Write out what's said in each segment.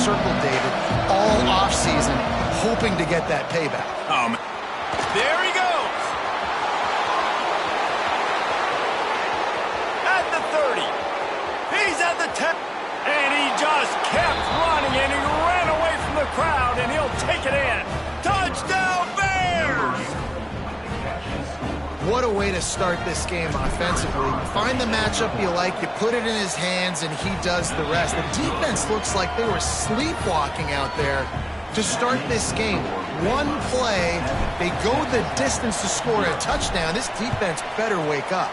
circled, David, all offseason, hoping to get that payback. There he goes. At the 30. He's at the 10. And he just kept running, and he ran away from the crowd, and he'll take it in. Touchdown, Bears! What a way to start this game offensively. You find the matchup you like, you put it in his hands, and he does the rest. The defense looks like they were sleepwalking out there to start this game. One play, they go the distance to score a touchdown. This defense better wake up.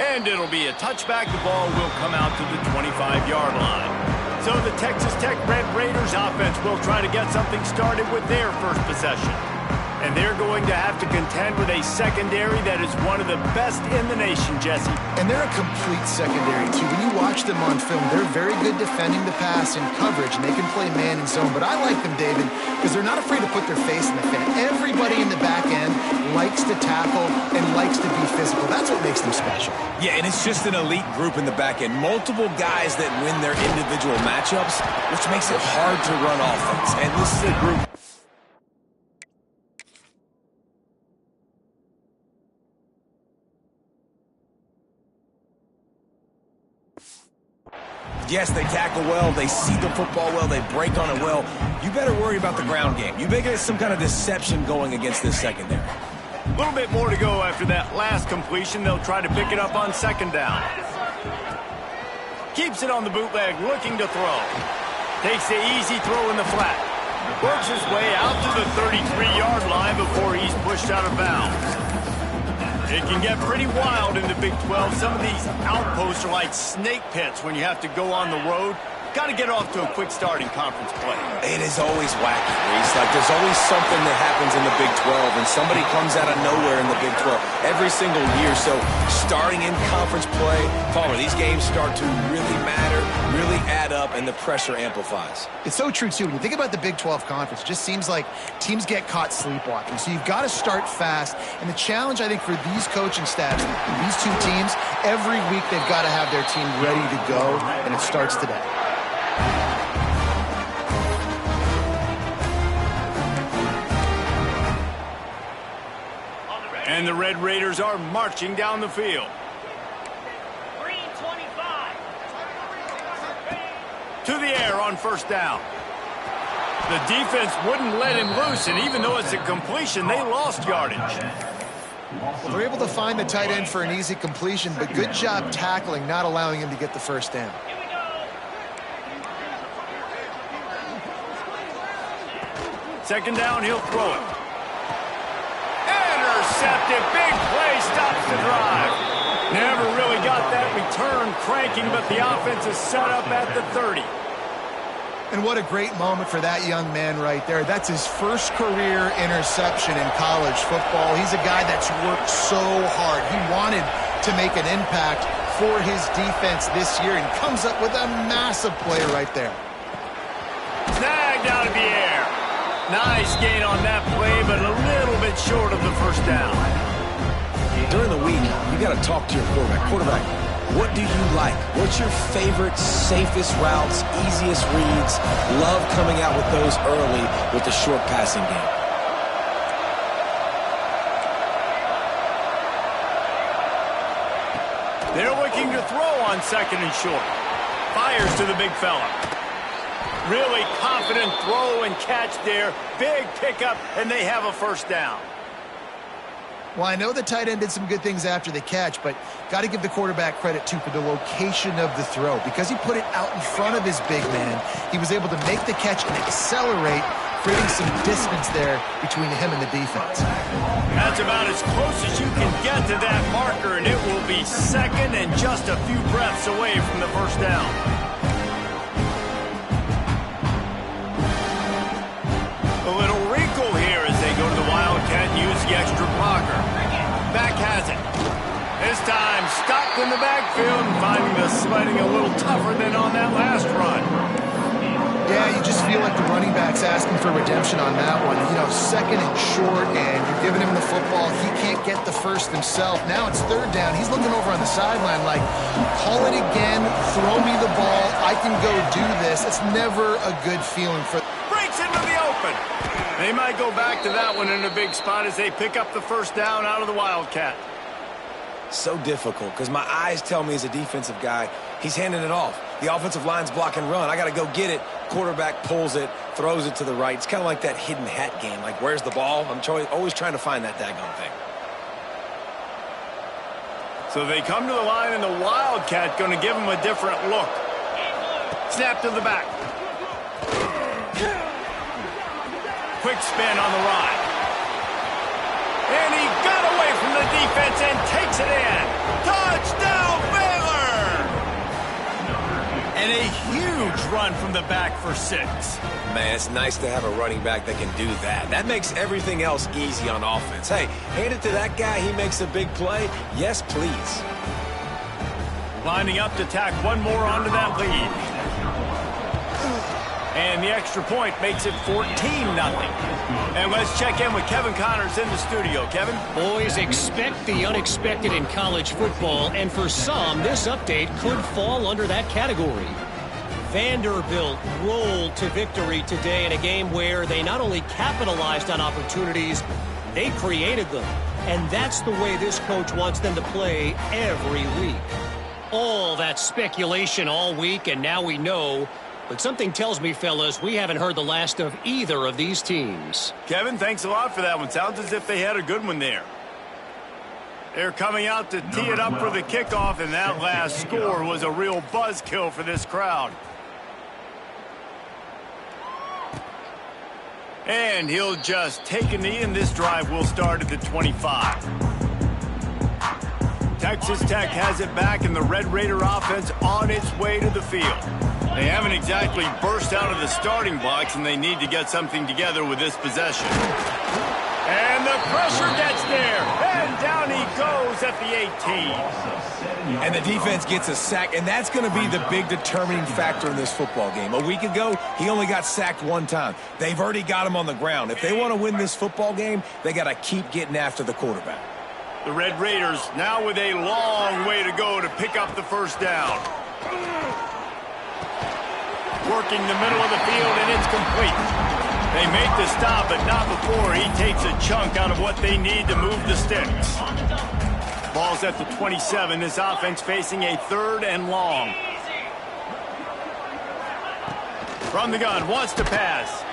And it'll be a touchback. The ball will come out to the 25-yard line. So the Texas Tech Red Raiders offense will try to get something started with their first possession. And they're going to have to contend with a secondary that is one of the best in the nation, Jesse. And they're a complete secondary, too. When you watch them on film, they're very good defending the pass and coverage, and they can play man and zone. But I like them, David, because they're not afraid to put their face in the fan. Everybody in the back end likes to tackle and likes to be physical. That's what makes them special. Yeah, and it's just an elite group in the back end. Multiple guys that win their individual matchups, which makes it hard to run offense. And this is a group... Yes, they tackle well, they see the football well, they break on it well. You better worry about the ground game. You better get some kind of deception going against this secondary. A little bit more to go after that last completion. They'll try to pick it up on second down. Keeps it on the bootleg, looking to throw. Takes the easy throw in the flat. Works his way out to the 33-yard line before he's pushed out of bounds. It can get pretty wild in the Big 12. Some of these outposts are like snake pits when you have to go on the road. Got to get off to a quick start in conference play. It is always wacky, Reese. Like, there's always something that happens in the Big 12, and somebody comes out of nowhere in the Big 12 every single year. So, starting in conference play, Palmer, these games start to really matter, really add up, and the pressure amplifies. It's so true, too. When you think about the Big 12 Conference, it just seems like teams get caught sleepwalking. So you've got to start fast. And the challenge, I think, for these coaching staffs, these two teams, every week they've got to have their team ready to go, and it starts today. And the Red Raiders are marching down the field. Green 25. To the air on first down. The defense wouldn't let him loose, and even though it's a completion, they lost yardage. Well, they're able to find the tight end for an easy completion, but good job tackling, not allowing him to get the first down. Here we go. Second down, he'll throw it. Intercepted. Big play, stops the drive. Never really got that return cranking, but the offense is set up at the 30. And what a great moment for that young man right there. That's his first career interception in college football. He's a guy that's worked so hard. He wanted to make an impact for his defense this year and comes up with a massive play right there. Snagged out of the air. Nice gain on that play, but a little bit short of the first down. During the week, you got to talk to your quarterback. Quarterback, what do you like? What's your favorite, safest routes, easiest reads? Love coming out with those early with the short passing game. They're looking to throw on second and short. Fires to the big fella. Really confident throw and catch there. Big pickup, and they have a first down. Well, I know the tight end did some good things after the catch, but got to give the quarterback credit, too, for the location of the throw. Because he put it out in front of his big man, he was able to make the catch and accelerate, creating some distance there between him and the defense. That's about as close as you can get to that marker, and it will be second and just a few breaths away from the first down. A little wrinkle here as they go to the Wildcat and use the extra blocker. Back has it. This time stopped in the backfield and finding the sledding a little tougher than on that last run. Yeah, you just feel like the running back's asking for redemption on that one. You know, second and short, and you're giving him the football. He can't get the first himself. Now it's third down. He's looking over on the sideline like, call it again, throw me the ball. I can go do this. It's never a good feeling for... Breaks into the open. They might go back to that one in a big spot as they pick up the first down out of the Wildcat. So difficult because my eyes tell me as a defensive guy, he's handing it off. The offensive line's block and run. I got to go get it. Quarterback pulls it, throws it to the right. It's kind of like that hidden hat game. Like, where's the ball? I'm always trying to find that daggone thing. So they come to the line, and the Wildcat going to give them a different look. Snap to the back. Quick spin on the ride. And he got away from the defense and takes it in. Touchdown, Baylor! And a huge run from the back for 6. Man, it's nice to have a running back that can do that. That makes everything else easy on offense. Hey, hand it to that guy. He makes a big play. Yes, please. Lining up to tack one more onto that lead. And the extra point makes it 14-0. And let's check in with Kevin Connors in the studio. Kevin? Boys, expect the unexpected in college football, and for some, this update could fall under that category. Vanderbilt rolled to victory today in a game where they not only capitalized on opportunities, they created them. And that's the way this coach wants them to play every week. All that speculation all week, and now we know. But something tells me, fellas, we haven't heard the last of either of these teams. Kevin, thanks a lot for that one. Sounds as if they had a good one there. They're coming out to tee it up for the kickoff, and that last score was a real buzzkill for this crowd. And he'll just take a knee, and this drive will start at the 25. Texas Tech has it back, and the Red Raider offense on its way to the field. They haven't exactly burst out of the starting blocks, and they need to get something together with this possession. And the pressure gets there, and down he goes at the 18. And the defense gets a sack, and that's going to be the big determining factor in this football game. A week ago, he only got sacked one time. They've already got him on the ground. If they want to win this football game, they got to keep getting after the quarterback. The Red Raiders now with a long way to go to pick up the first down. Working the middle of the field, and it's complete. They make the stop, but not before he takes a chunk out of what they need to move the sticks. Ball's at the 27. This offense facing a 3rd and long. From the gun, wants to pass.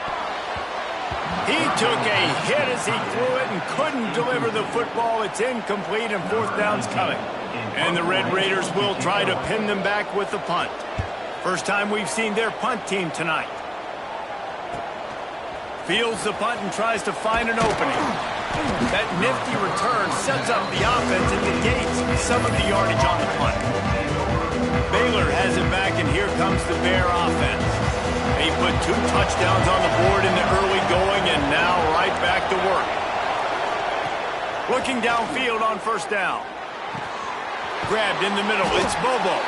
He took a hit as he threw it and couldn't deliver the football. It's incomplete, and 4th down's coming. And the Red Raiders will try to pin them back with the punt. First time we've seen their punt team tonight. Fields the punt and tries to find an opening. That nifty return sets up the offense and negates some of the yardage on the punt. Baylor has it back, and here comes the Bear offense. They put 2 touchdowns on the board in the early going, and now right back to work. Looking downfield on 1st down. Grabbed in the middle. It's Bobo.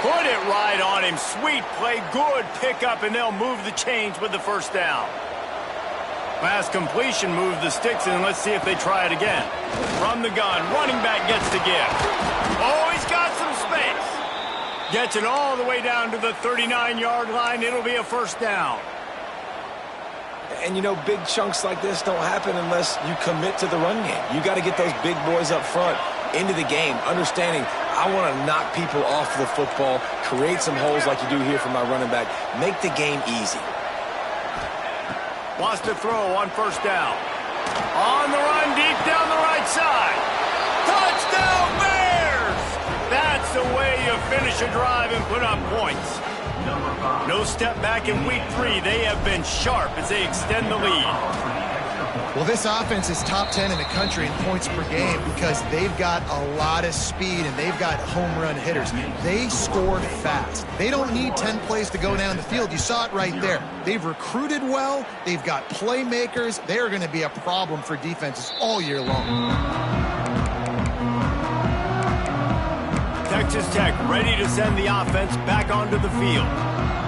Put it right on him. Sweet play. Good pickup, and they'll move the chains with the 1st down. Last completion moved the sticks, and let's see if they try it again. From the gun, running back gets the give. Oh, he's got some space. Gets it all the way down to the 39-yard line. It'll be a 1st down. And, you know, big chunks like this don't happen unless you commit to the run game. You got to get those big boys up front into the game, understanding I want to knock people off the football, create some holes like you do here for my running back, make the game easy. Wants to throw on 1st down. On the run, deep down the right side. Touchdown, Bears! That's the way you finish a drive and put up points. No step back in week 3. They have been sharp as they extend the lead. Well, this offense is top 10 in the country in points per game because they've got a lot of speed and they've got home run hitters. They score fast. They don't need 10 plays to go down the field. You saw it right there. They've recruited well. They've got playmakers. They are going to be a problem for defenses all year long. Texas Tech ready to send the offense back onto the field.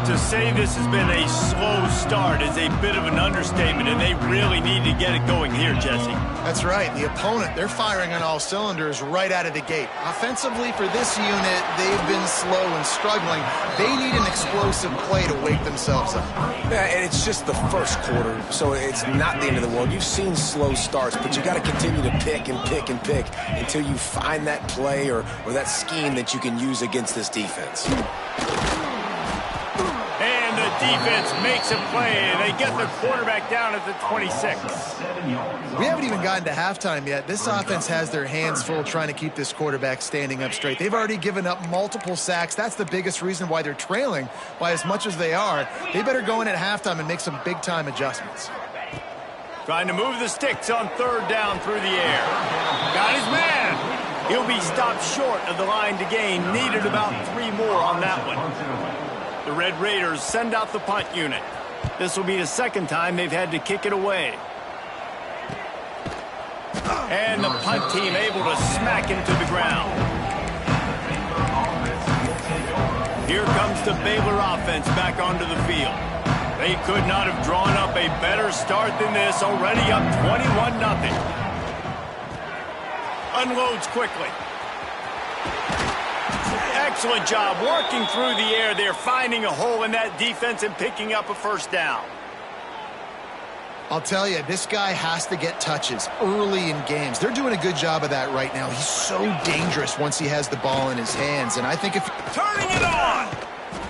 To say this has been a slow start is a bit of an understatement, and they really need to get it going here, Jesse. That's right. The opponent, they're firing on all cylinders right out of the gate. Offensively, for this unit, they've been slow and struggling. They need an explosive play to wake themselves up. Yeah, and it's just the first quarter, so it's not the end of the world. You've seen slow starts, but you got to continue to pick and pick and pick until you find that play or that scheme that you can use against this defense. And the defense makes a play, and they get the quarterback down at the 26. We haven't even gotten to halftime yet. This offense has their hands full trying to keep this quarterback standing up straight. They've already given up multiple sacks. That's the biggest reason why they're trailing by as much as they are. They better go in at halftime and make some big-time adjustments. Trying to move the sticks on third down through the air. Got his man. He'll be stopped short of the line to gain. Needed about 3 more on that one. The Red Raiders send out the punt unit. This will be the second time they've had to kick it away. And the punt team able to smack him to the ground. Here comes the Baylor offense back onto the field. They could not have drawn up a better start than this, already up 21-0. Unloads quickly. Excellent job working through the air there, finding a hole in that defense and picking up a first down. I'll tell you, this guy has to get touches early in games. They're doing a good job of that right now. He's so dangerous once he has the ball in his hands, and I think if... Turning it on!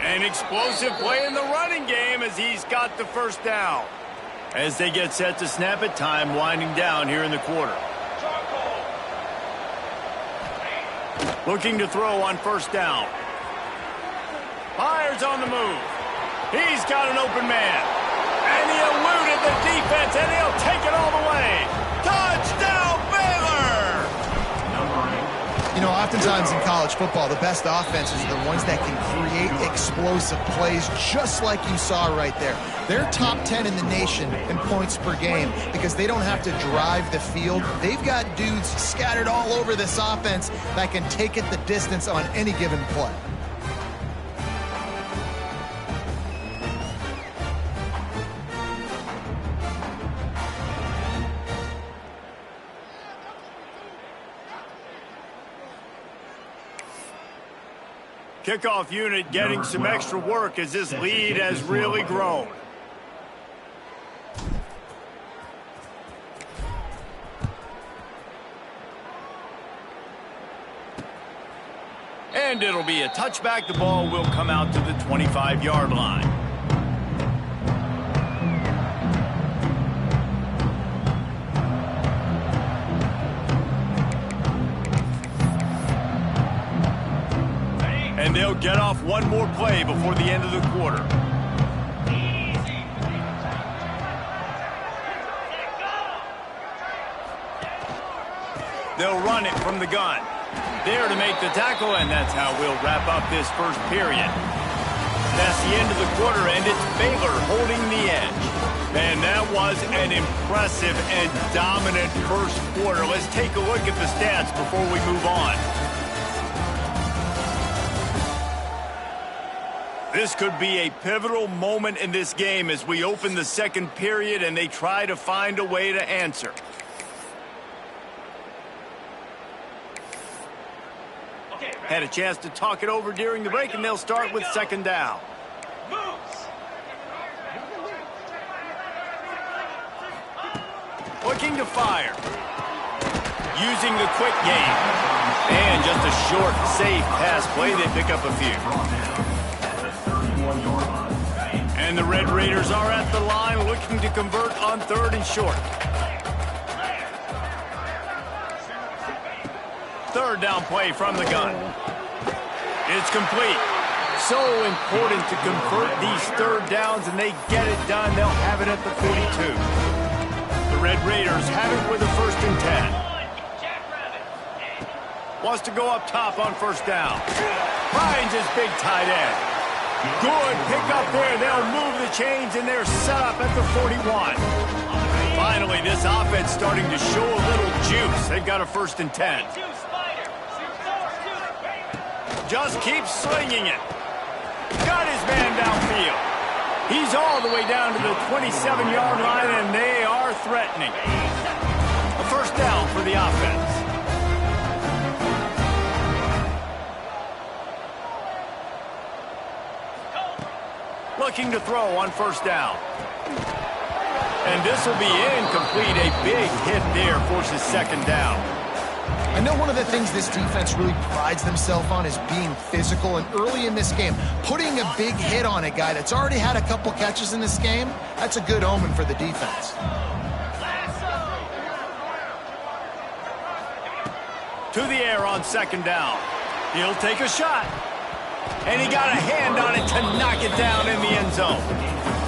An explosive play in the running game as he's got the first down. As they get set to snap it, time winding down here in the quarter. Looking to throw on first down. Fires on the move. He's got an open man. And he eluded the defense, and he'll take it all the way. Touchdown, Baylor! You know, oftentimes in college football, the best offenses are the ones that can create explosive plays, just like you saw right there. They're top 10 in the nation in points per game because they don't have to drive the field. They've got dudes scattered all over this offense that can take it the distance on any given play. Kickoff unit getting some extra work as this lead has really grown. And it'll be a touchback. The ball will come out to the 25-yard line. And they'll get off one more play before the end of the quarter. They'll run it from the gun. There to make the tackle, and that's how we'll wrap up this first period. That's the end of the quarter, and it's Baylor holding the edge. And that was an impressive and dominant first quarter. Let's take a look at the stats before we move on. This could be a pivotal moment in this game as we open the second period and they try to find a way to answer. Had a chance to talk it over during the break, and they'll start with second down. Looking to fire. Using the quick game. And just a short, safe pass play. They pick up a few. And the Red Raiders are at the line looking to convert on third and short. Third down play from the gun. It's complete. So important to convert these third downs, and they get it done. They'll have it at the 42. The Red Raiders have it with a 1st and 10. Wants to go up top on first down. Finds his big tight end. Good pick up there. They'll move the chains, and they're set up at the 41. Finally, this offense starting to show a little juice. They've got a 1st and 10. Just keeps slinging it. Got his man downfield. He's all the way down to the 27-yard line, and they are threatening. A first down for the offense. Looking to throw on first down. And this will be incomplete. A big hit there forces second down. I know one of the things this defense really prides themselves on is being physical, and early in this game, putting a big hit on a guy that's already had a couple catches in this game, that's a good omen for the defense. To the air on second down. He'll take a shot. And he got a hand on it to knock it down in the end zone.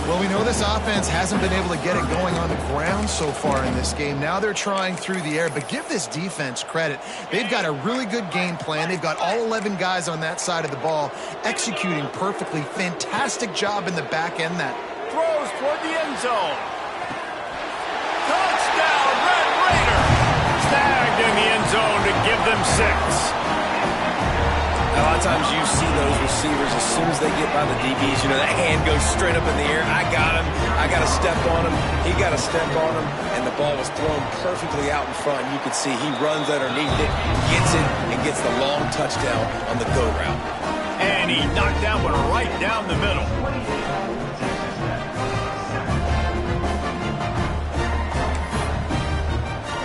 Well, we know this offense hasn't been able to get it going on the ground so far in this game. Now they're trying through the air, but give this defense credit. They've got a really good game plan. They've got all 11 guys on that side of the ball executing perfectly. Fantastic job in the back end. That throws toward the end zone. Touchdown, Red Raider! Snagged in the end zone to give them 6. A lot of times you see those receivers, as soon as they get by the DBs, you know, that hand goes straight up in the air. I got him. I got to step on him. He got to step on him. And the ball was thrown perfectly out in front. And you can see he runs underneath it, gets it, and gets the long touchdown on the go route. And he knocked that one right down the middle.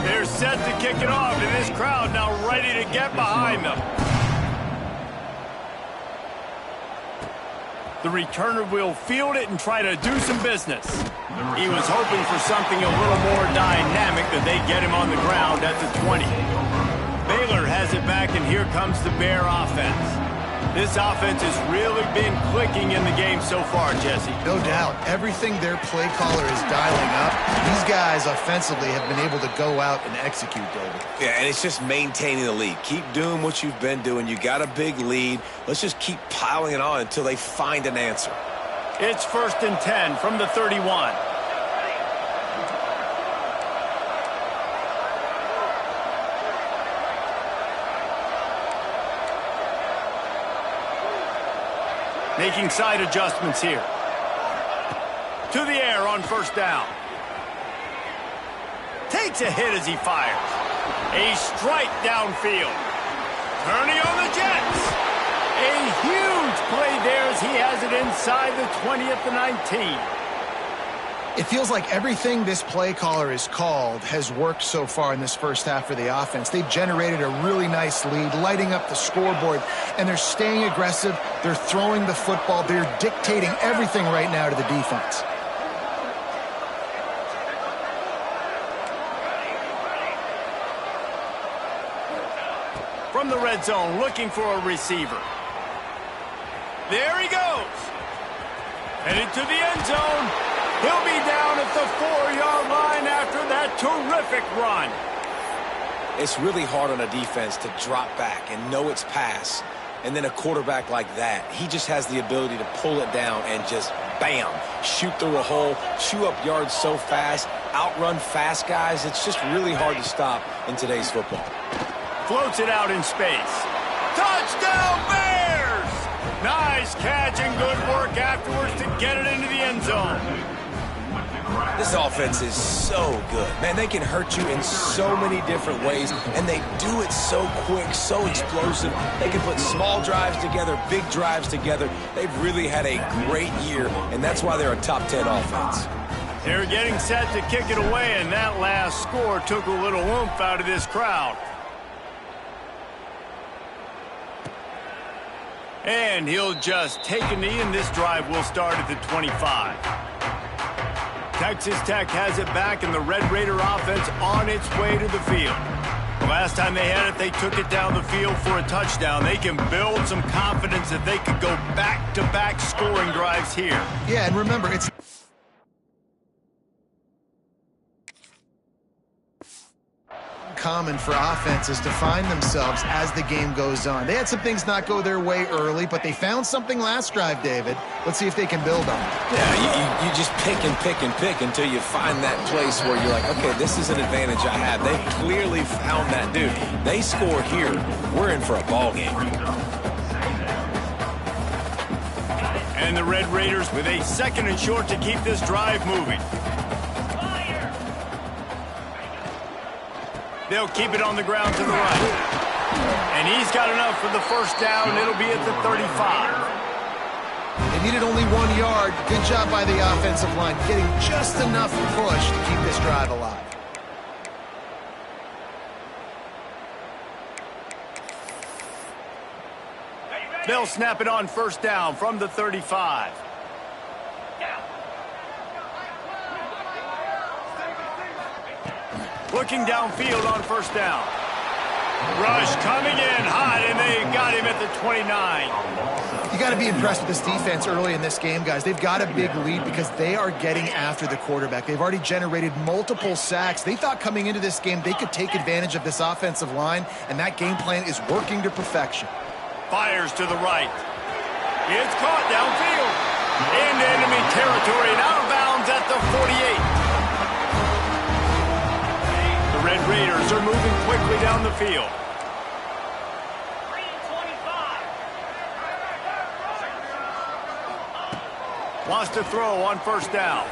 They're set to kick it off, and this crowd now ready to get behind them. The returner will field it and try to do some business. He was hoping for something a little more dynamic, that they get him on the ground at the 20. Baylor has it back, and here comes the Bear offense. This offense has really been clicking in the game so far, Jesse. no doubt, everything their play caller is dialing up, these guys offensively have been able to go out and execute, David. Yeah, and it's just maintaining the lead. Keep doing what you've been doing. You got a big lead. Let's just keep piling it on until they find an answer. It's 1st and 10 from the 31. Making side adjustments here. To the air on first down. Takes a hit as he fires. A strike downfield. Turning on the Jets. A huge play there as he has it inside the 20 at the 19. It feels like everything this play caller has called has worked so far in this first half for the offense. They've generated a really nice lead, lighting up the scoreboard, and they're staying aggressive. They're throwing the football. They're dictating everything right now to the defense. From the red zone, looking for a receiver. There he goes. Headed to the end zone. He'll be down at the 4-yard line after that terrific run. It's really hard on a defense to drop back and know it's pass. And then a quarterback like that, he just has the ability to pull it down and just, bam, shoot through a hole, chew up yards so fast, outrun fast guys. It's just really hard to stop in today's football. Floats it out in space. Touchdown, Bears! Nice catch and good work afterwards to get it into the end zone. This offense is so good. Man, they can hurt you in so many different ways, and they do it so quick, so explosive. They can put small drives together, big drives together. They've really had a great year, and that's why they're a top 10 offense. They're getting set to kick it away, and that last score took a little oomph out of this crowd. And he'll just take a knee, and this drive will start at the 25. Texas Tech has it back, and the Red Raider offense on its way to the field. The last time they had it, they took it down the field for a touchdown. They can build some confidence that they could go back-to-back scoring drives here. Yeah, and remember, it's common for offenses to find themselves as the game goes on. They had some things not go their way early, but they found something last drive, David. Let's see if they can build on it. Yeah, you just pick and pick and pick until you find that place where you're like, okay, this is an advantage I have. They clearly found that, dude. They score here, we're in for a ball game. And the Red Raiders with a 2nd and short to keep this drive moving. They'll keep it on the ground to the right. And he's got enough for the first down. It'll be at the 35. They needed only 1 yard. Good job by the offensive line, getting just enough push to keep this drive alive. They'll snap it on first down from the 35. Looking downfield on first down. Rush coming in hot, and they got him at the 29. You got to be impressed with this defense early in this game, guys. They've got a big lead because they are getting after the quarterback. They've already generated multiple sacks. They thought coming into this game they could take advantage of this offensive line, and that game plan is working to perfection. Fires to the right. It's caught downfield. Into enemy territory and out of bounds at the 48. The Red Raiders are moving quickly down the field. 3-25. Wants to throw on first down.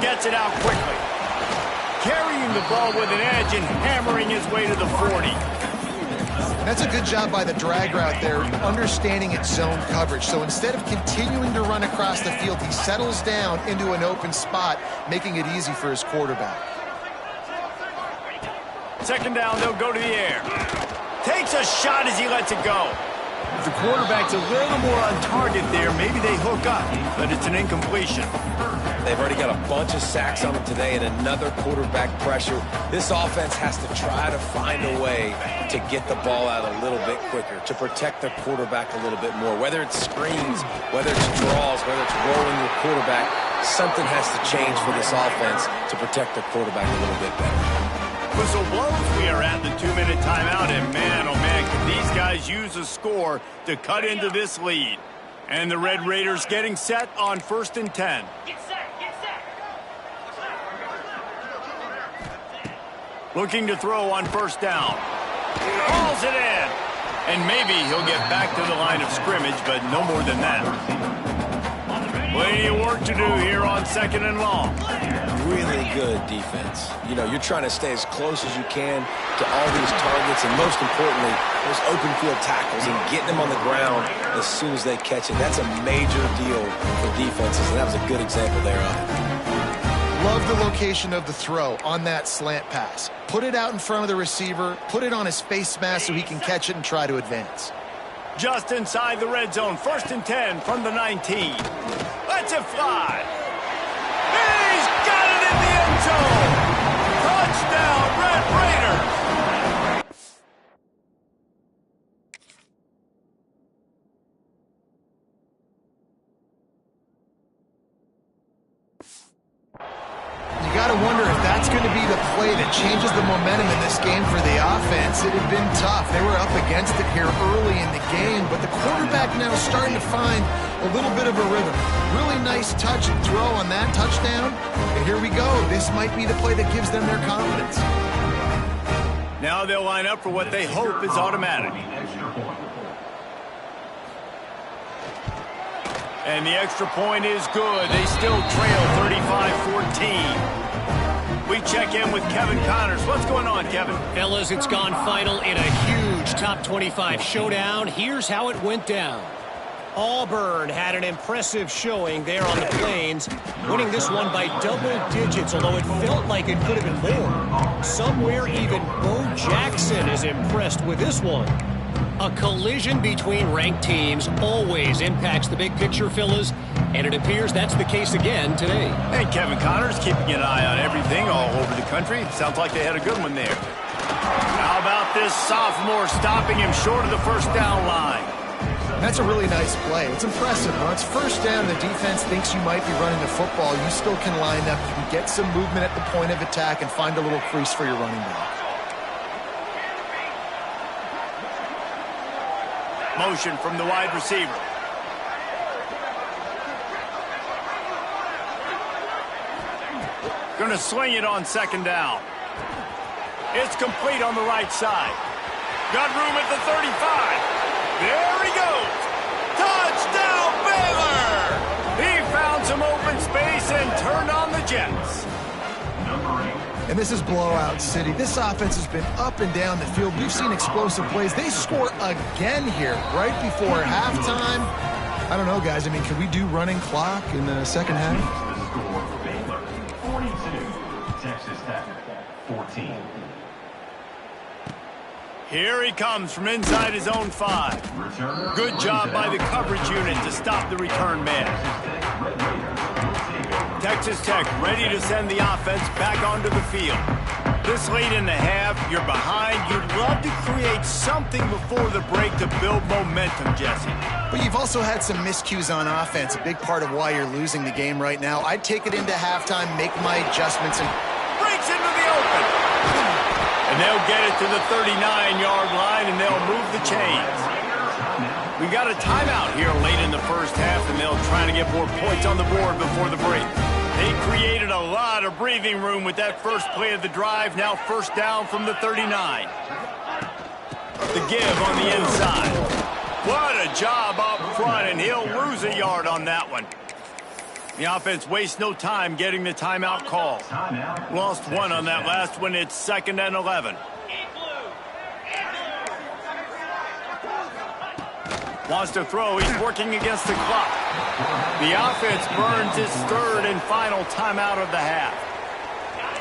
Gets it out quickly. Carrying the ball with an edge and hammering his way to the 40. That's a good job by the drag route there, understanding its zone coverage. So instead of continuing to run across the field, he settles down into an open spot, making it easy for his quarterback. Second down, they'll go to the air. Takes a shot as he lets it go. If the quarterback's a little more on target there, maybe they hook up, but it's an incompletion. They've already got a bunch of sacks on them today and another quarterback pressure. This offense has to try to find a way to get the ball out a little bit quicker, to protect their quarterback a little bit more. Whether it's screens, whether it's draws, whether it's rolling your quarterback, something has to change for this offense to protect their quarterback a little bit better. Whistle blows. We are at the 2-minute timeout, and man, oh man, can these guys use a score to cut into this lead. And the Red Raiders getting set on 1st and 10. Get set, get set. Looking to throw on first down. Hauls it in. And maybe he'll get back to the line of scrimmage, but no more than that. Plenty of work to do here on 2nd and long. Really good defense. You know, you're trying to stay as close as you can to all these targets, and most importantly, those open field tackles and getting them on the ground as soon as they catch it. That's a major deal for defenses, and that was a good example there of it. Love the location of the throw on that slant pass. Put it out in front of the receiver, put it on his face mask so he can catch it and try to advance. Just inside the red zone, 1st and 10 from the 19. Lets it fly. He's got it in the end zone. Touchdown, Red Raiders. You got to wonder if that's going to be the play that changes the momentum in this game for the offense. It had been tough. They were up against it here early in the game, but the quarterback now starting to find a little bit of a rhythm. Really nice touch and throw on that touchdown. And here we go. This might be the play that gives them their confidence. Now they'll line up for what they hope is automatic. And the extra point is good. They still trail 35-14. We check in with Kevin Connors. What's going on, Kevin? Fellas, it's gone final in a huge top 25 showdown. Here's how it went down. Auburn had an impressive showing there on the Plains, winning this one by double digits, although it felt like it could have been more. Somewhere even Bo Jackson is impressed with this one. A collision between ranked teams always impacts the big picture, fellas, and it appears that's the case again today. Hey, Kevin Connors keeping an eye on everything all over the country. Sounds like they had a good one there. How about this sophomore stopping him short of the first down line? That's a really nice play. It's impressive. When it's first down and the defense thinks you might be running the football, you still can line up. You can get some movement at the point of attack and find a little crease for your running back. Motion from the wide receiver. Going to swing it on 2nd down. It's complete on the right side. Got room at the 35. There he goes. Touchdown, Baylor! He found some open space and turned on the Jets. And this is blowout city. This offense has been up and down the field. We've seen explosive plays. They score again here right before halftime. I don't know, guys. I mean, can we do running clock in the second half? The score for Baylor, 42. Texas Tech, 14. Here he comes from inside his own 5. Good job by the coverage unit to stop the return man. Texas Tech ready to send the offense back onto the field. This late in the half, you're behind. You'd love to create something before the break to build momentum, Jesse. But you've also had some miscues on offense, a big part of why you're losing the game right now. I'd take it into halftime, make my adjustments, and Breaks into the open. And they'll get it to the 39-yard line, and they'll move the chains. We got a timeout here late in the first half, and they'll try to get more points on the board before the break. They created a lot of breathing room with that first play of the drive. Now first down from the 39. The give on the inside. What a job up front, and he'll lose a yard on that one. The offense wastes no time getting the timeout call. Lost one on that last one. It's 2nd and 11. Wants to throw. He's working against the clock. The offense burns its 3rd and final timeout of the half.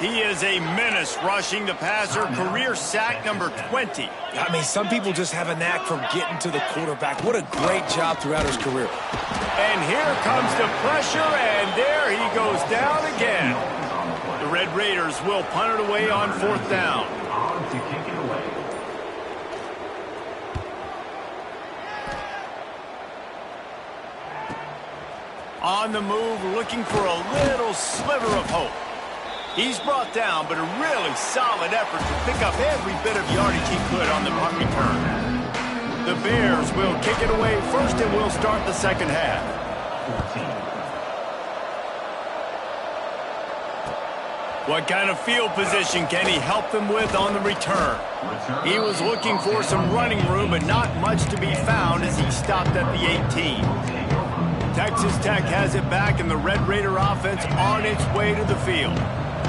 He is a menace rushing the passer. Career sack number 20. I mean, some people just have a knack for getting to the quarterback. What a great job throughout his career. And here comes the pressure, and there he goes down again. The Red Raiders will punt it away on 4th down. On the move, looking for a little sliver of hope. He's brought down, but a really solid effort to pick up every bit of yardage he could on the punt return. The Bears will kick it away first, and we'll start the second half. What kind of field position can he help them with on the return? He was looking for some running room, but not much to be found as he stopped at the 18. Texas Tech has it back, and the Red Raider offense on its way to the field.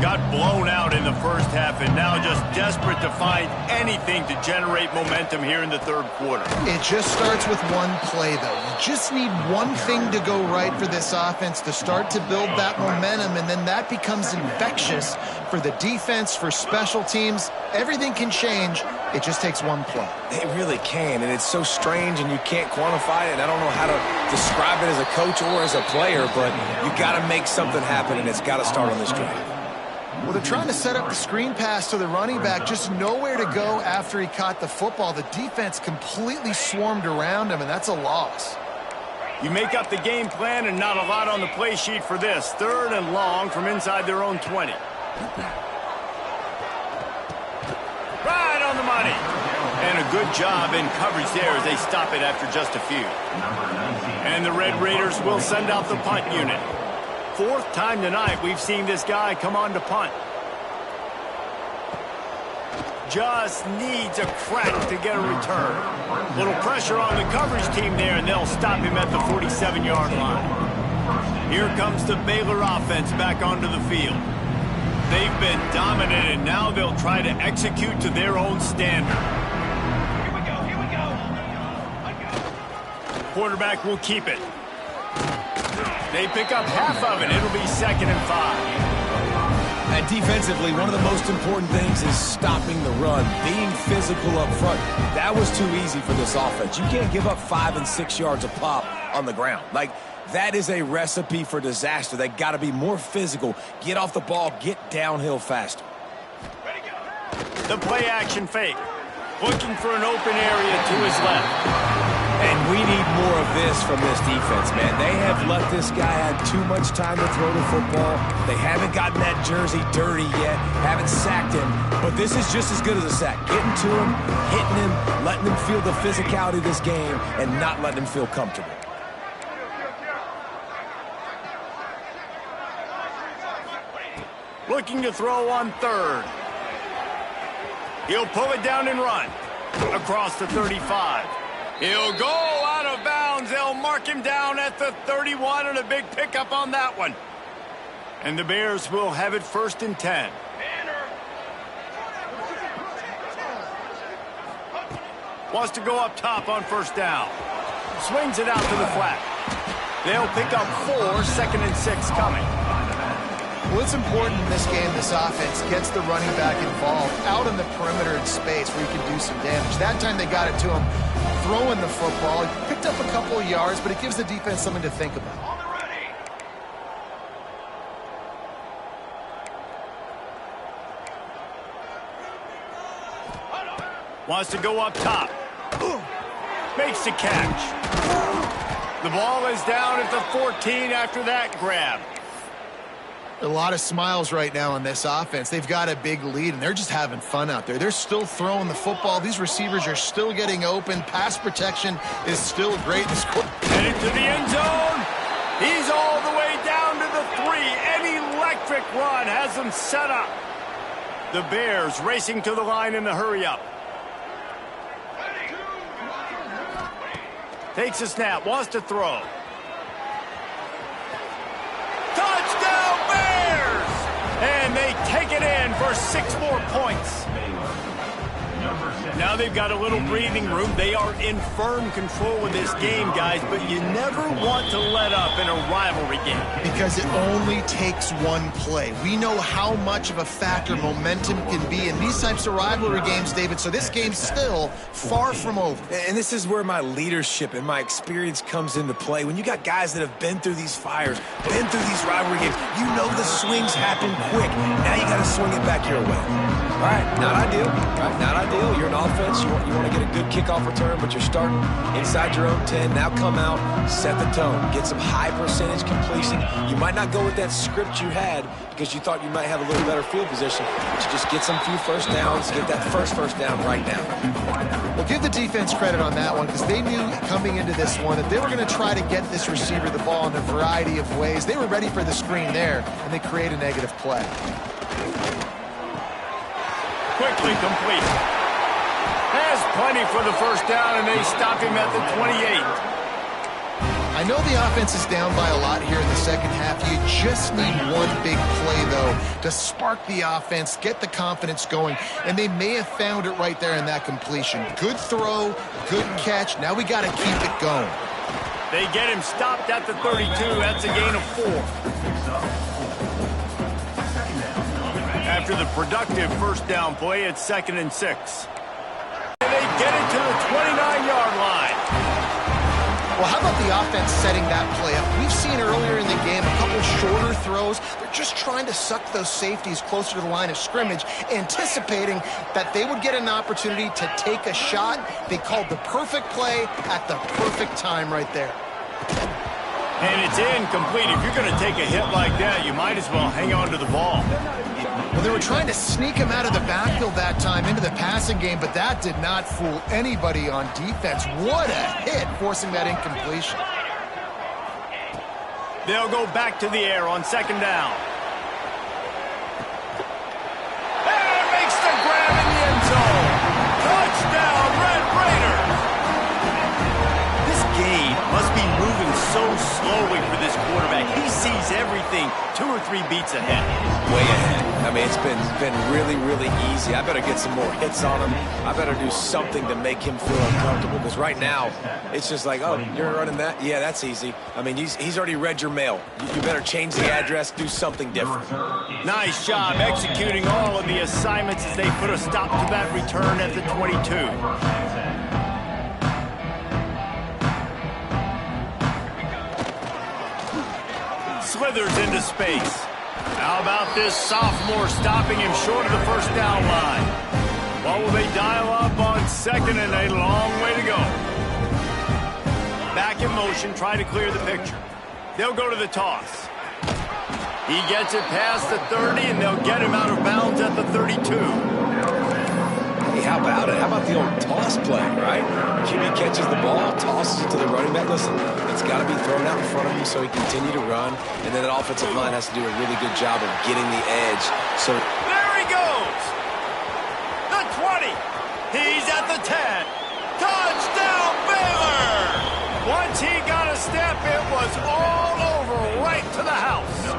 Got blown out in the first half, and now just desperate to find anything to generate momentum here in the 3rd quarter. it just starts with one play, though. You just need one thing to go right for this offense to start to build that momentum, and then that becomes infectious for the defense, for special teams. Everything can change. It just takes one play. It really can, and it's so strange, and you can't quantify it. I don't know how to describe it as a coach or as a player, but you got to make something happen, and it's got to start on this drive. Well, they're trying to set up the screen pass to the running back, just nowhere to go after he caught the football. The defense completely swarmed around him, and that's a loss. You make up the game plan, and not a lot on the play sheet for this. 3rd and long from inside their own 20. Right on the money. And a good job in coverage there as they stop it after just a few. And the Red Raiders will send out the punt unit. 4th time tonight we've seen this guy come on to punt. Just needs a crack to get a return. Little pressure on the coverage team there, and they'll stop him at the 47-yard line. Here comes the Baylor offense back onto the field. They've been dominated. Now they'll try to execute to their own standard. Here we go. Quarterback will keep it. They pick up half of it. It'll be 2nd and 5. And defensively, one of the most important things is stopping the run, being physical up front. That was too easy for this offense. You can't give up 5 and 6 yards a pop on the ground. Like, that is a recipe for disaster. They got to be more physical, get off the ball, get downhill faster. The play action fake. Looking for an open area to his left. And we need more of this from this defense, man. They have let this guy have too much time to throw the football. They haven't gotten that jersey dirty yet, haven't sacked him. But this is just as good as a sack. Getting to him, hitting him, letting him feel the physicality of this game, and not letting him feel comfortable. Looking to throw on 3rd. He'll pull it down and run. Across the 35. He'll go out of bounds. They'll mark him down at the 31, and a big pickup on that one. And the Bears will have it 1st and 10. Wants to go up top on first down. Swings it out to the flat. They'll pick up 4, 2nd and 6 coming. Well, it's important in this game, this offense gets the running back involved out on the perimeter in space where he can do some damage. That time they got it to him throwing the football. He picked up a couple of yards, but it gives the defense something to think about. On the ready. Wants to go up top. Makes the catch. The ball is down at the 14 after that grab. A lot of smiles right now on this offense. They've got a big lead, and they're just having fun out there. They're still throwing the football. These receivers are still getting open. Pass protection is still great. Headed to the end zone. He's all the way down to the 3. An electric run has him set up. The Bears racing to the line in the hurry-up. Takes a snap, wants to throw. Touchdown Bears! And they take it in for 6 more points. Now they've got a little breathing room. They are in firm control of this game, guys, but you never want to let up in a rivalry game. Because it only takes one play. We know how much of a factor momentum can be in these types of rivalry games, David, so this game's still far from over. And this is where my leadership and my experience comes into play. When you got guys that have been through these fires, been through these rivalry games, you know the swings happen quick. Now you got to swing it back your way. All right, not ideal. Right, not ideal. You're an offense. You want to get a good kickoff return, but you're starting inside your own 10. Now come out, set the tone, get some high percentage completion. You might not go with that script you had because you thought you might have a little better field position, but you just get some few first downs, get that first down right now. Well, give the defense credit on that one because they knew coming into this one that they were going to try to get this receiver the ball in a variety of ways. They were ready for the screen there, and they create a negative play. Quickly complete. Has plenty for the first down, and they stop him at the 28. I know the offense is down by a lot here in the second half. You just need one big play, though, to spark the offense, get the confidence going, and they may have found it right there in that completion. Good throw, good catch. Now we got to keep it going. They get him stopped at the 32. That's a gain of 4. After the productive first down play, it's 2nd and 6. And they get it to the 29-yard line. Well, how about the offense setting that play up? We've seen earlier in the game a couple shorter throws. They're just trying to suck those safeties closer to the line of scrimmage, anticipating that they would get an opportunity to take a shot. They called the perfect play at the perfect time right there. And it's incomplete. If you're going to take a hit like that, you might as well hang on to the ball. Well, they were trying to sneak him out of the backfield that time into the passing game, but that did not fool anybody on defense. What a hit, forcing that incompletion. They'll go back to the air on 2nd down. And makes the grab in the end zone. Touchdown, Red Raiders. This game must be moving so slowly for this quarterback. He sees everything 2 or 3 beats ahead. Way ahead. I mean, it's been really, really easy. I better get some more hits on him. I better do something to make him feel uncomfortable because right now, it's just like, oh, you're running that? Yeah, that's easy. I mean, he's already read your mail. You better change the address, do something different. Nice job executing all of the assignments as they put a stop to that return at the 22. Slithers into space. How about this sophomore stopping him short of the first down line? What will they dial up on 2nd and a long way to go? Back in motion, try to clear the picture. They'll go to the toss. He gets it past the 30, and they'll get him out of bounds at the 32. Hey, how about it? How about the old toss play, right? QB catches the ball, tosses it to the running back. Listen, it's got to be thrown out in front of him so he can continue to run, and then the offensive line has to do a really good job of getting the edge. So there he goes! The 20! He's at the 10! Touchdown, Baylor! Once he got a step, it was all over right to the house.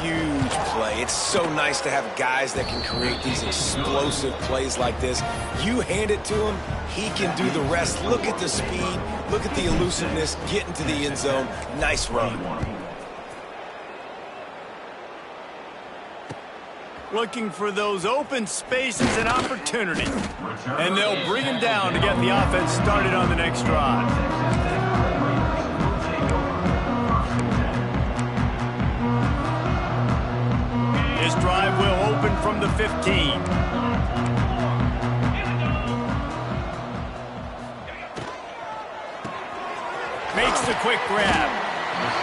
huge play. It's so nice to have guys that can create these explosive plays like this. You hand it to him, he can do the rest. Look at the speed, look at the elusiveness, get into the end zone. Nice run. Looking for those open spaces and opportunity. And they'll bring him down to get the offense started on the next drive. This drive will open from the 15. Makes the quick grab.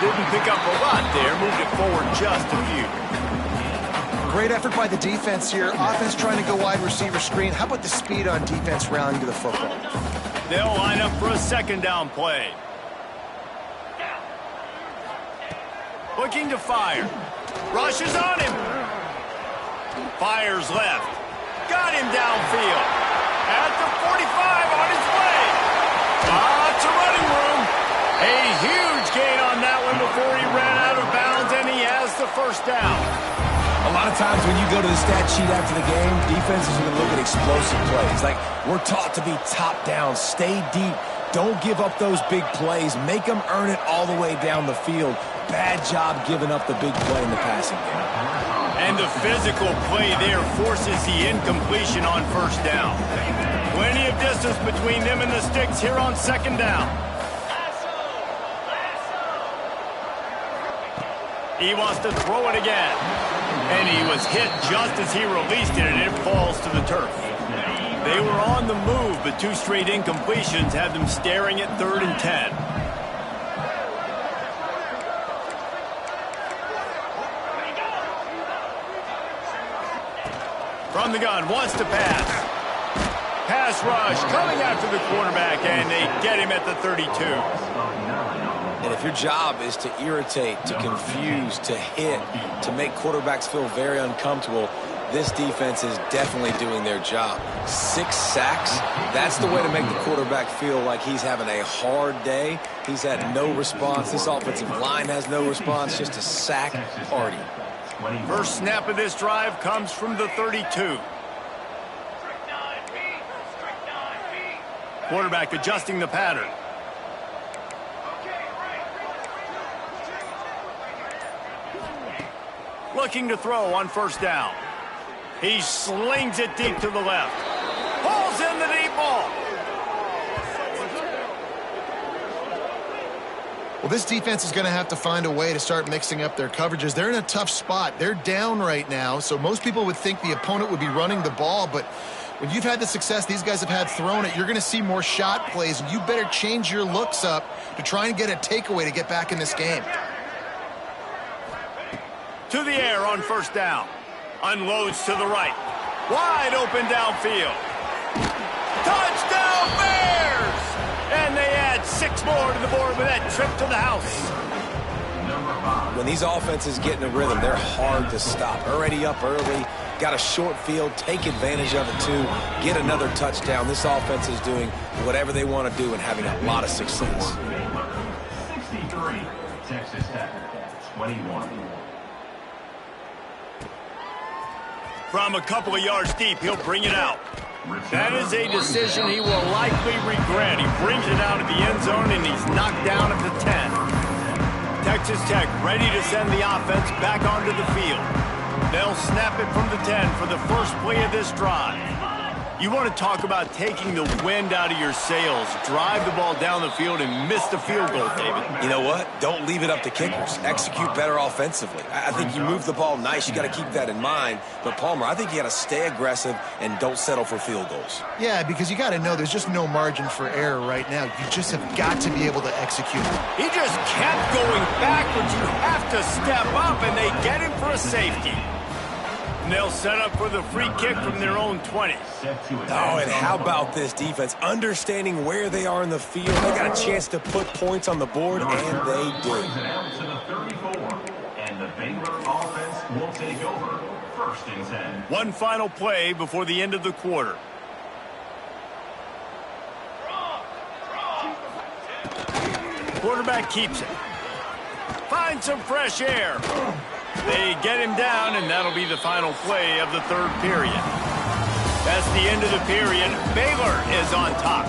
Didn't pick up a lot there, moved it forward just a few. Great effort by the defense here. Offense trying to go wide receiver screen. How about the speed on defense rallying to the football? They'll line up for a second down play. Looking to fire. Rushes on him. Fires left. Got him downfield. At the 45 on his way. Lots of running room. A huge gain on that one before he ran out of bounds, and he has the first down. A lot of times when you go to the stat sheet after the game, defenses are going to look at explosive plays. Like, we're taught to be top down, stay deep, don't give up those big plays, make them earn it all the way down the field. Bad job giving up the big play in the passing game. And the physical play there forces the incompletion on first down. Plenty of distance between them and the sticks here on second down. He wants to throw it again. And he was hit just as he released it, and it falls to the turf. They were on the move, but two straight incompletions had them staring at 3rd and 10. From the gun, wants to pass. Pass rush coming after the quarterback, and they get him at the 32. And if your job is to irritate, to confuse, to hit, to make quarterbacks feel very uncomfortable, this defense is definitely doing their job. 6 sacks, that's the way to make the quarterback feel like he's having a hard day. He's had no response. This offensive line has no response, just a sack party. First snap of this drive comes from the 32. Quarterback adjusting the pattern. Looking to throw on first down. He slings it deep to the left. Pulls in the deep ball. Well, this defense is going to have to find a way to start mixing up their coverages. They're in a tough spot. They're down right now, so most people would think the opponent would be running the ball, but when you've had the success these guys have had throwing it, you're going to see more shot plays, and you better change your looks up to try and get a takeaway to get back in this game. To the air on first down. Unloads to the right. Wide open downfield. Touchdown Bears! And they add 6 more to the board with that trip to the house. When these offenses get in a rhythm, they're hard to stop. Already up early, got a short field, take advantage of it too, get another touchdown. This offense is doing whatever they want to do and having a lot of success. 63, Texas Tech, 21. From a couple of yards deep, he'll bring it out. That is a decision he will likely regret. He brings it out of the end zone, and he's knocked down at the 10. Texas Tech ready to send the offense back onto the field. They'll snap it from the 10 for the first play of this drive. You want to talk about taking the wind out of your sails. Drive the ball down the field and miss the field goal, David. You know what? Don't leave it up to kickers. Execute better offensively. I think you move the ball nice. You got to keep that in mind. But, Palmer, I think you got to stay aggressive and don't settle for field goals. Yeah, because you got to know there's just no margin for error right now. You just have got to be able to execute. He just kept going backwards. You have to step up, and they get him for a safety. And they'll set up for the free kick from their own 20. Oh, and how about this defense? Understanding where they are in the field. They got a chance to put points on the board, and they do. And the Baylor offense will take over. 1st and 10. One final play before the end of the quarter. Quarterback keeps it. Finds some fresh air. They get him down, and that'll be the final play of the third period. That's the end of the period. Baylor is on top.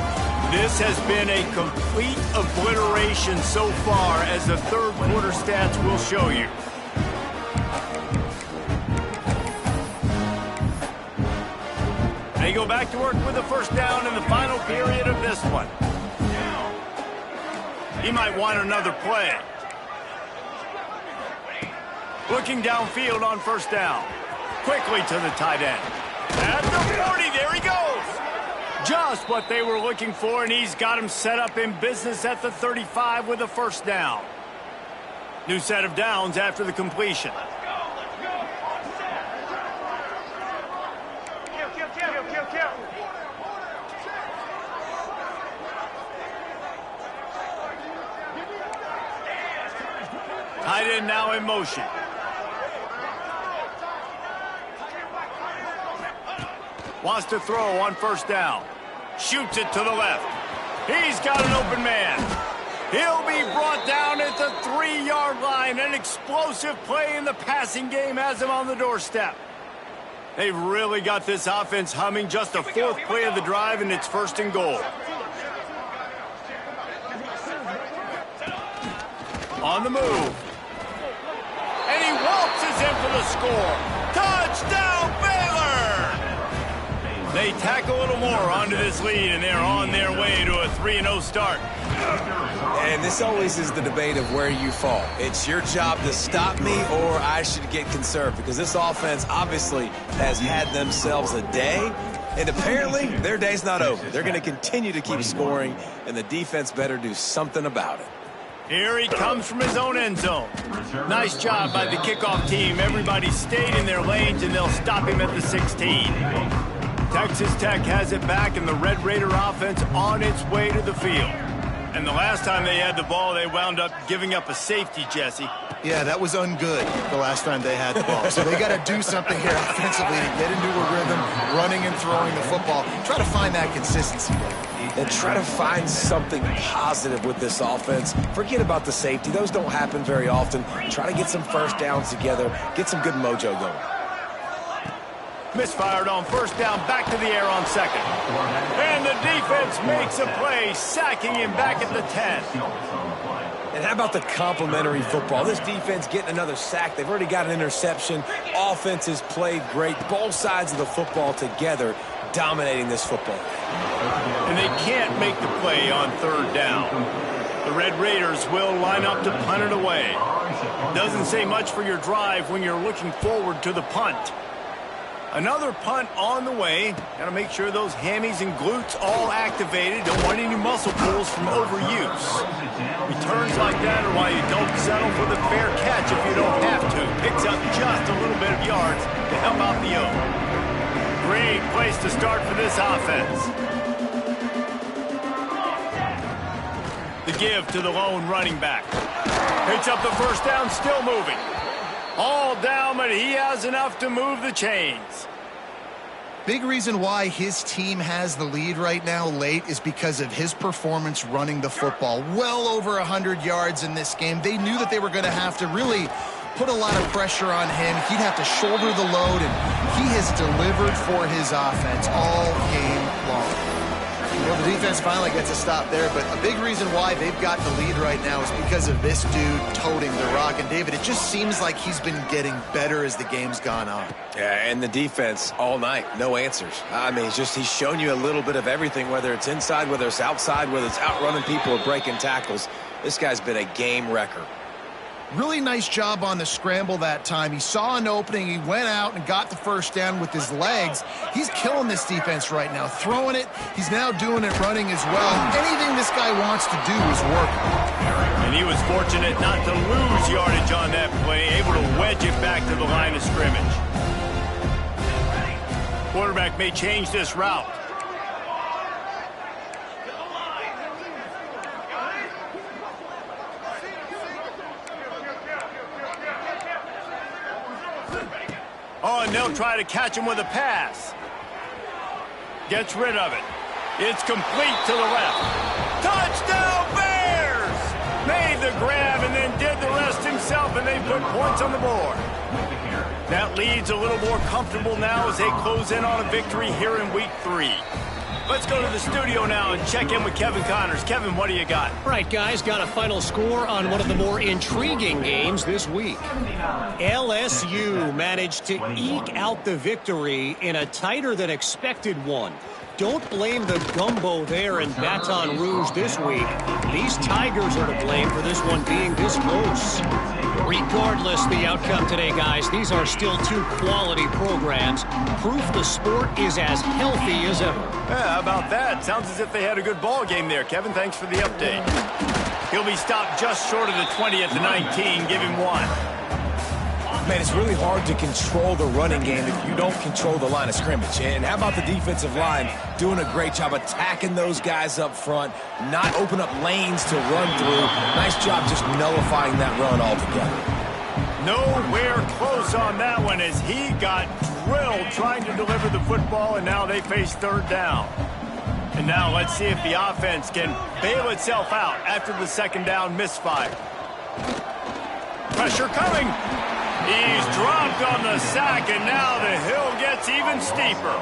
This has been a complete obliteration so far, as the third quarter stats will show you. They go back to work with a first down in the final period of this one. He might want another play. Looking downfield on first down. Quickly to the tight end. At the 40, there he goes. Just what they were looking for, and he's got him set up in business at the 35 with a first down. New set of downs after the completion. Tight end now in motion. Wants to throw on first down. Shoots it to the left. He's got an open man. He'll be brought down at the 3-yard line. An explosive play in the passing game has him on the doorstep. They've really got this offense humming. Just a fourth play of the drive, and it's first and goal. On the move. And he waltzes in for the score. Touchdown, Baylor! They tack a little more onto this lead, and they're on their way to a 3-0 start. And this always is the debate of where you fall. It's your job to stop me, or I should get conserved, because this offense obviously has had themselves a day, and apparently their day's not over. They're going to continue to keep scoring, and the defense better do something about it. Here he comes from his own end zone. Nice job by the kickoff team. Everybody stayed in their lanes, and they'll stop him at the 16. Texas Tech has it back, and the Red Raider offense on its way to the field. And the last time they had the ball, they wound up giving up a safety, Jesse. Yeah, that was ungood the last time they had the ball. So they got to do something here offensively to get into a rhythm, running and throwing the football. Try to find that consistency. And try to find something positive with this offense. Forget about the safety. Those don't happen very often. Try to get some first downs together. Get some good mojo going. Misfired on first down, back to the air on second. And the defense makes a play, sacking him back at the 10. And how about the complimentary football? This defense getting another sack. They've already got an interception. Offense has played great. Both sides of the football together, dominating this football. And they can't make the play on third down. The Red Raiders will line up to punt it away. Doesn't say much for your drive when you're looking forward to the punt. Another punt on the way. Got to make sure those hammies and glutes all activated. Don't want any muscle pulls from overuse. Returns like that are why you don't settle for the fair catch if you don't have to. Picks up just a little bit of yards to help out the O. Great place to start for this offense. The give to the lone running back. Picks up the first down, still moving. All down, but he has enough to move the chains. Big reason why his team has the lead right now late is because of his performance running the football. Well over 100 yards in this game. They knew that they were going to have to really put a lot of pressure on him. He'd have to shoulder the load, and he has delivered for his offense all game long. You know, the defense finally gets a stop there, but a big reason why they've got the lead right now is because of this dude toting the rock. And, David, it just seems like he's been getting better as the game's gone on. Yeah, and the defense all night, no answers. I mean, he's shown you a little bit of everything, whether it's inside, whether it's outside, whether it's outrunning people or breaking tackles. This guy's been a game wrecker. Really nice job on the scramble that time. He saw an opening. He went out and got the first down with his legs. He's killing this defense right now. Throwing it. He's now doing it running as well. Anything this guy wants to do is working. And he was fortunate not to lose yardage on that play. Able to wedge it back to the line of scrimmage. Quarterback may change this route. Oh, and they'll try to catch him with a pass. Gets rid of it. It's complete to the left. Touchdown, Bears! Made the grab and then did the rest himself, and they put points on the board. That lead's a little more comfortable now as they close in on a victory here in Week 3. Let's go to the studio now and check in with Kevin Connors. Kevin, what do you got? All right, guys, got a final score on one of the more intriguing games this week. LSU managed to eke out the victory in a tighter than expected one. Don't blame the gumbo there in Baton Rouge this week. These Tigers are to blame for this one being this close. Regardless the outcome today, guys, these are still two quality programs. Proof the sport is as healthy as ever. Yeah, how about that? Sounds as if they had a good ball game there. Kevin, thanks for the update. He'll be stopped just short of the 20 at the 19. Give him one. Man, it's really hard to control the running game if you don't control the line of scrimmage. And how about the defensive line doing a great job attacking those guys up front, not open up lanes to run through. Nice job just nullifying that run altogether. Nowhere close on that one as he got drilled trying to deliver the football, and now they face third down. And now let's see if the offense can bail itself out after the second down misfire. Pressure coming. He's dropped on the sack, and now the hill gets even steeper.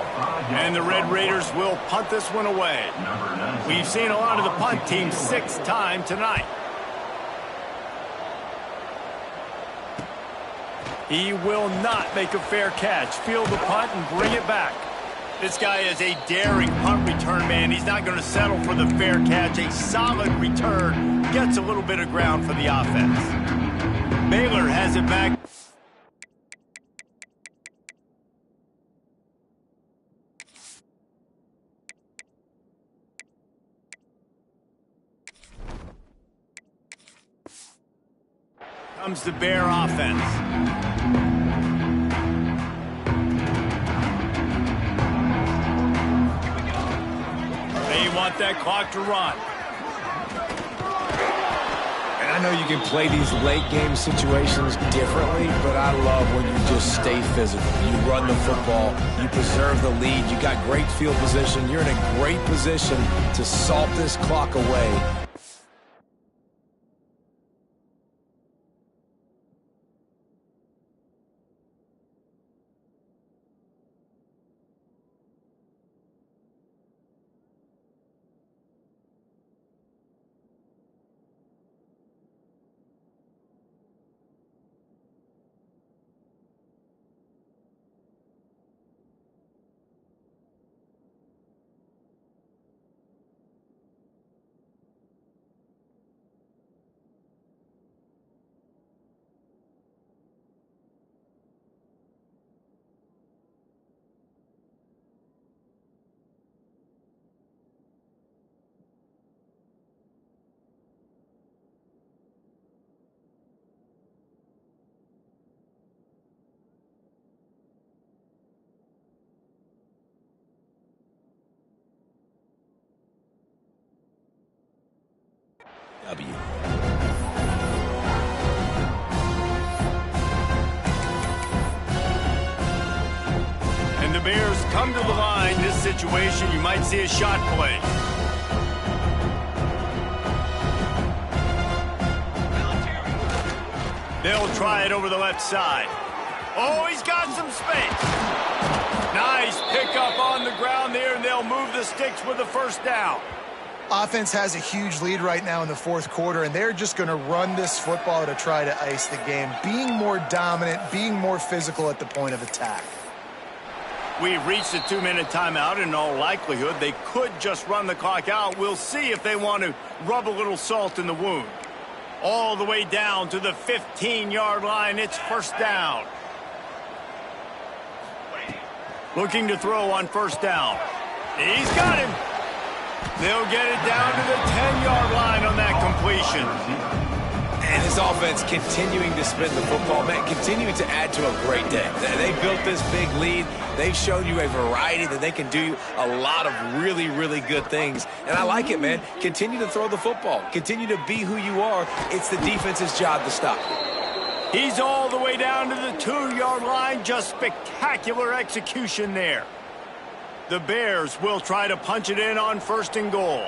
And the Red Raiders will punt this one away. We've seen a lot of the punt team 6 times tonight. He will not make a fair catch. Field the punt and bring it back. This guy is a daring punt return man. He's not going to settle for the fair catch. A solid return gets a little bit of ground for the offense. Baylor has it back. Comes the Bear offense. They want that clock to run. And I know you can play these late game situations differently, but I love when you just stay physical. You run the football, you preserve the lead, you got great field position, you're in a great position to salt this clock away. W. And the Bears come to the line. This situation, you might see a shot play. They'll try it over the left side. Oh, he's got some space. Nice pickup on the ground there, and they'll move the sticks with the first down. Offense has a huge lead right now in the fourth quarter, and they're just going to run this football to try to ice the game, being more dominant, being more physical at the point of attack. We've reached a 2-minute timeout, and in all likelihood, they could just run the clock out. We'll see if they want to rub a little salt in the wound. All the way down to the 15-yard line. It's first down. Looking to throw on first down. He's got him. They'll get it down to the 10-yard line on that completion. And his offense continuing to spin the football, man, continuing to add to a great day. They built this big lead. They've shown you a variety that they can do a lot of really, really good things. And I like it, man. Continue to throw the football. Continue to be who you are. It's the defense's job to stop you. He's all the way down to the 2-yard line. Just spectacular execution there. The Bears will try to punch it in on first and goal.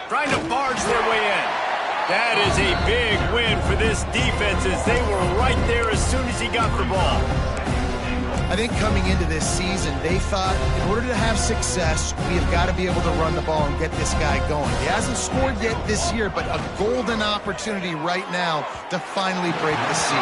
Trying to barge their way in. That is a big win for this defense is they were right there as soon as he got the ball. I think coming into this season, they thought in order to have success, we have got to be able to run the ball and get this guy going. He hasn't scored yet this year, but a golden opportunity right now to finally break the seal.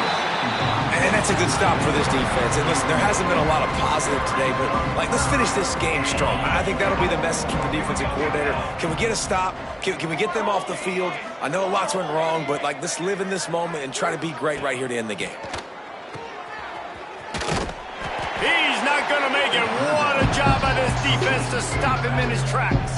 And that's a good stop for this defense. And listen, there hasn't been a lot of positive today, but let's finish this game strong. I think that'll be the message from the defensive coordinator. Can we get a stop? Can we get them off the field? I know a lot's went wrong, but let's live in this moment and try to be great right here to end the game. He's not going to make it. What a job by this defense to stop him in his tracks.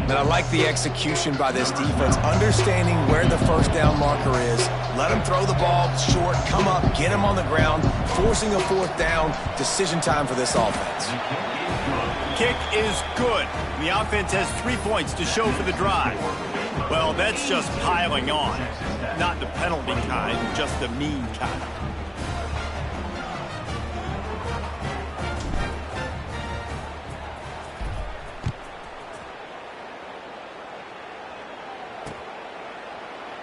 And I like the execution by this defense, understanding where the first down marker is. Let him throw the ball short, come up, get him on the ground, forcing a fourth down. Decision time for this offense. Kick is good. The offense has 3 points to show for the drive. Well, that's just piling on. Not the penalty kind, just the mean kind.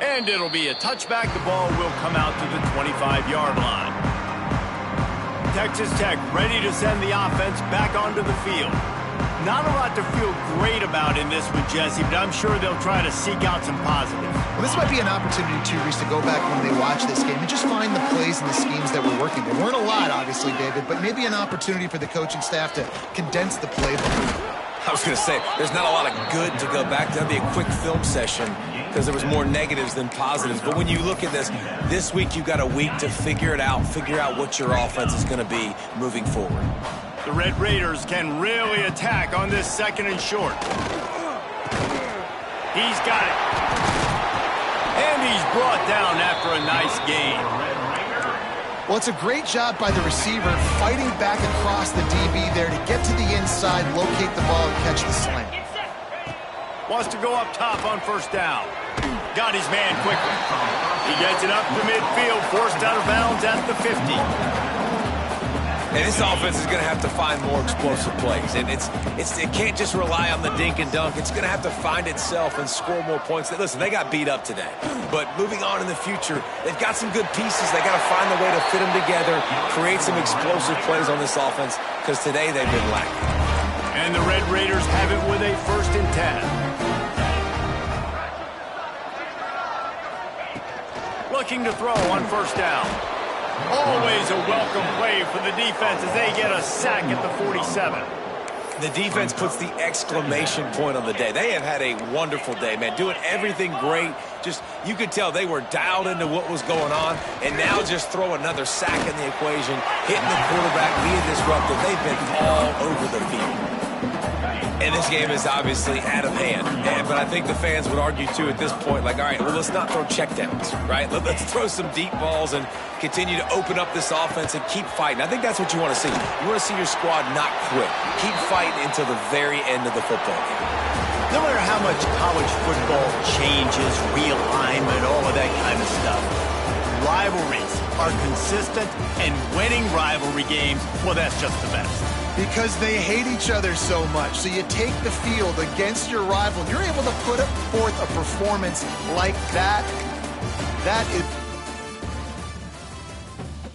And it'll be a touchback. The ball will come out to the 25-yard line. Texas Tech ready to send the offense back onto the field. Not a lot to feel great about in this one, Jesse, but I'm sure they'll try to seek out some positives. Well, this might be an opportunity, too, Reese, to go back when they watch this game and just find the plays and the schemes that were working. There weren't a lot, obviously, David, but maybe an opportunity for the coaching staff to condense the playbook. I was going to say, there's not a lot of good to go back to. That'd be a quick film session because there was more negatives than positives. But when you look at this week you've got a week to figure it out, figure out what your offense is going to be moving forward. The Red Raiders can really attack on this second and short. He's got it. And he's brought down after a nice gain. Well, it's a great job by the receiver fighting back across the DB there to get to the inside, locate the ball, and catch the slant. Wants to go up top on first down. Got his man quickly. He gets it up to midfield, forced out of bounds at the 50. And this offense is going to have to find more explosive plays. And it can't just rely on the dink and dunk. It's going to have to find itself and score more points. Listen, they got beat up today. But moving on in the future, they've got some good pieces. They got to find a way to fit them together, create some explosive plays on this offense, because today they've been lacking. And the Red Raiders have it with a 1st and 10. Looking to throw on first down. Always a welcome play for the defense as they get a sack at the 47. The defense puts the exclamation point on the day. They have had a wonderful day, man, doing everything great. Just, you could tell they were dialed into what was going on, and now just throw another sack in the equation, hitting the quarterback, being disruptive. They've been all over the field. And this game is obviously out of hand. But I think the fans would argue, too, at this point, all right, well, let's not throw checkdowns, right? Let's throw some deep balls and continue to open up this offense and keep fighting. I think that's what you want to see. You want to see your squad not quit. Keep fighting until the very end of the football game. No matter how much college football changes, realignment, all of that kind of stuff, rivalries are consistent, and winning rivalry games, well, that's just the best. Because they hate each other so much. So you take the field against your rival. You're able to put forth a performance like that. That is